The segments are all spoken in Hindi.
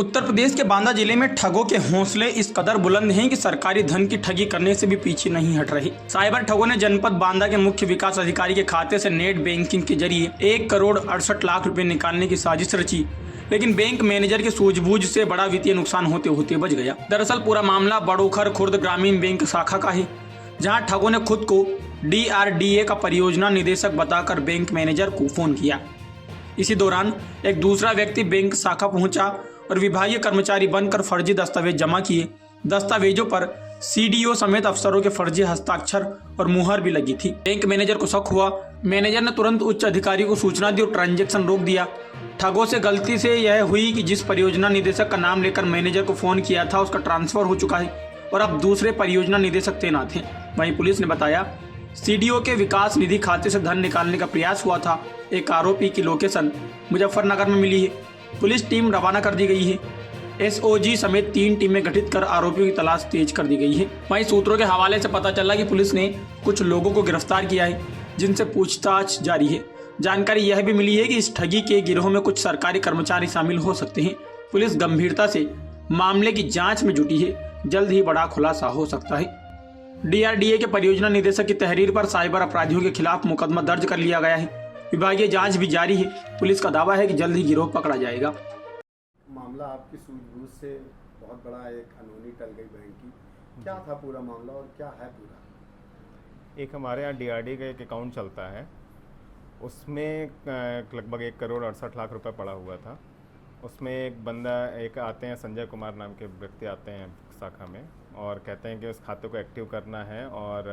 उत्तर प्रदेश के बांदा जिले में ठगों के हौसले इस कदर बुलंद हैं कि सरकारी धन की ठगी करने से भी पीछे नहीं हट रहे। साइबर ठगों ने जनपद बांदा के मुख्य विकास अधिकारी के खाते से नेट बैंकिंग के जरिए 1,68,00,000 रुपए निकालने की साजिश रची, लेकिन बैंक मैनेजर के सूझबूझ से बड़ा वित्तीय नुकसान होते होते बच गया। दरअसल पूरा मामला बड़ोखर खुर्द ग्रामीण बैंक शाखा का है, जहां ठगों ने खुद को DRDA का परियोजना निदेशक बताकर बैंक मैनेजर को फोन किया। इसी दौरान एक दूसरा व्यक्ति बैंक शाखा पहुंचा और विभागीय कर्मचारी बनकर फर्जी दस्तावेज जमा किए। दस्तावेजों पर CDO समेत अफसरों के फर्जी हस्ताक्षर और मुहर भी लगी थी। बैंक मैनेजर को शक हुआ। मैनेजर ने तुरंत उच्च अधिकारी को सूचना दी और ट्रांजैक्शन रोक दिया। ठगों से गलती से यह हुई कि जिस परियोजना निदेशक का नाम लेकर मैनेजर को फोन किया था उसका ट्रांसफर हो चुका है और अब दूसरे परियोजना निदेशक तैनात हैं। वहीं पुलिस ने बताया CDO के विकास निधि खाते से धन निकालने का प्रयास हुआ था। एक आरोपी की लोकेशन मुजफ्फरनगर में मिली है। पुलिस टीम रवाना कर दी गई है। SOG समेत 3 टीमें गठित कर आरोपियों की तलाश तेज कर दी गई है। वहीं सूत्रों के हवाले से पता चला कि पुलिस ने कुछ लोगों को गिरफ्तार किया है, जिनसे पूछताछ जारी है। जानकारी यह भी मिली है कि इस ठगी के गिरोह में कुछ सरकारी कर्मचारी शामिल हो सकते हैं। पुलिस गंभीरता से मामले की जाँच में जुटी है। जल्द ही बड़ा खुलासा हो सकता है। DRDA के परियोजना निदेशक की तहरीर पर साइबर अपराधियों के खिलाफ मुकदमा दर्ज कर लिया गया है। विभागीय जांच भी जारी है। पुलिस का दावा है कि जल्द ही गिरोह पकड़ा जाएगा। मामला आपकी सूझबूझ से बहुत बड़ा एक अनहोनी टल गई बैंक की। क्या था पूरा मामला और क्या है पूरा? एक हमारे यहाँ DRDA का एक अकाउंट चलता है, उसमें लगभग 1,68,00,000 रुपये पड़ा हुआ था। उसमें एक बंदा आते हैं, संजय कुमार नाम के व्यक्ति आते हैं शाखा में और कहते हैं कि उस खाते को एक्टिव करना है और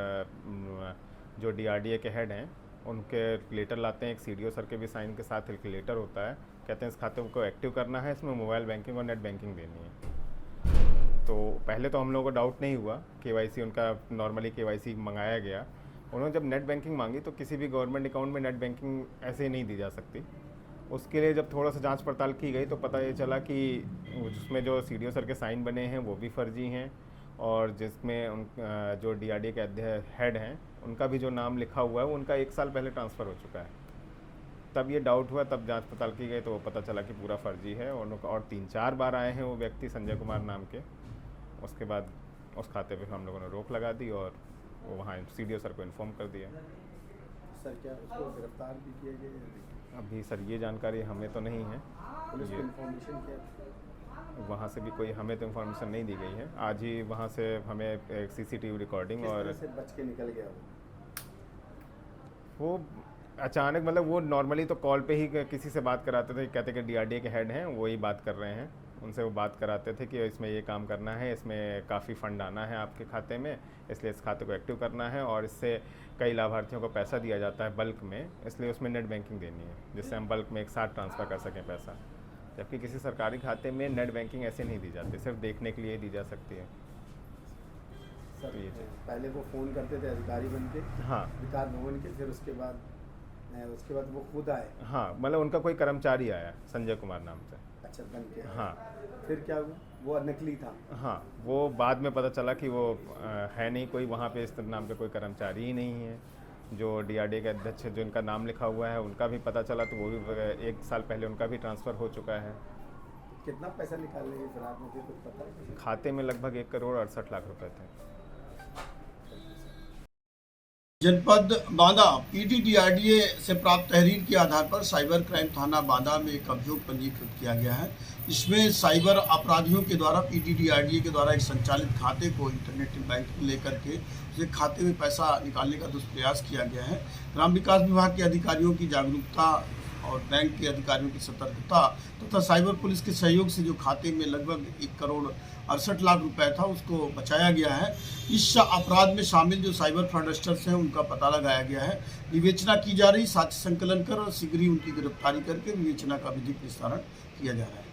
जो DRDA के हेड हैं उनके लेटर लाते हैं। एक CDO सर के भी साइन के साथ एक लेटर होता है। कहते हैं इस खाते को एक्टिव करना है, इसमें मोबाइल बैंकिंग और नेट बैंकिंग देनी है। तो पहले तो हम लोगों को डाउट नहीं हुआ। KYC उनका नॉर्मली KYC मंगाया गया। उन्होंने जब नेट बैंकिंग मांगी तो किसी भी गवर्नमेंट अकाउंट में नेट बैंकिंग ऐसे ही नहीं दी जा सकती। उसके लिए जब थोड़ा सा जांच पड़ताल की गई तो पता ये चला कि उसमें जो CDO सर के साइन बने हैं वो भी फर्जी हैं और जिसमें जो DRDA के हेड हैं उनका भी जो नाम लिखा हुआ है वो उनका 1 साल पहले ट्रांसफ़र हो चुका है। तब ये डाउट हुआ, तब जांच पड़ताल की गई तो पता चला कि पूरा फर्जी है और 3-4 बार आए हैं वो व्यक्ति संजय कुमार नाम के। उसके बाद उस खाते पे हम लोगों ने रोक लगा दी और वो वहाँ CDO सर को इन्फॉर्म कर दिया। सर क्या उसको गिरफ्तार भी किए गए? अभी सर ये जानकारी हमें तो नहीं है। पुलिस को इन्फॉर्मेशन क्या? वहाँ से भी कोई हमें तो इन्फॉर्मेशन नहीं दी गई है। आज ही वहाँ से हमें एक CCTV रिकॉर्डिंग और से बच के निकल गया वो अचानक, मतलब वो नॉर्मली तो कॉल पे ही किसी से बात कराते थे। कहते कि DRDA के हेड हैं वही बात कर रहे हैं, उनसे वो बात कराते थे कि इसमें ये काम करना है, इसमें काफ़ी फ़ंड आना है आपके खाते में, इसलिए इस खाते को एक्टिव करना है और इससे कई लाभार्थियों को पैसा दिया जाता है बल्क में, इसलिए उसमें नेट बैंकिंग देनी है जिससे हम बल्क में एक साथ ट्रांसफ़र कर सकें पैसा। जबकि किसी सरकारी खाते में नेट बैंकिंग ऐसे नहीं दी जाती, सिर्फ देखने के लिए दी जा सकती है। सर पहले वो फ़ोन करते थे अधिकारी बन के, हाँ, विकास भवन के, फिर उसके बाद वो खुद आए? हाँ, मतलब उनका कोई कर्मचारी आया संजय कुमार नाम से। अच्छा, बन के? हाँ। फिर क्या हुआ? वो नकली था? हाँ, वो बाद में पता चला कि वो है नहीं कोई वहाँ पे, इस नाम पे कोई कर्मचारी ही नहीं है। जो DRDA के अध्यक्ष जिनका नाम लिखा हुआ है उनका भी पता चला तो वो भी 1 साल पहले उनका भी ट्रांसफ़र हो चुका है। कितना पैसा निकालने के फिर आप मुझे कुछ पता है? खाते में लगभग 1,68,00,000 रुपये थे। जनपद बांदा PDDRDA से प्राप्त तहरीर के आधार पर साइबर क्राइम थाना बांदा में एक अभियोग पंजीकृत किया गया है। इसमें साइबर अपराधियों के द्वारा PDDRDA के द्वारा एक संचालित खाते को इंटरनेट बैंकिंग लेकर के उसे खाते में पैसा निकालने का दुष्प्रयास किया गया है। ग्राम विकास विभाग के अधिकारियों की जागरूकता और बैंक के अधिकारियों की सतर्कता तथा साइबर पुलिस के सहयोग से जो खाते में लगभग 1,68,00,000 रुपए था उसको बचाया गया है। इस अपराध में शामिल जो साइबर फ्रॉडस्टर्स हैं उनका पता लगाया गया है। विवेचना की जा रही, साक्ष्य संकलन कर और शीघ्र ही उनकी गिरफ्तारी करके विवेचना का विधिक निस्तारण किया जा रहा है।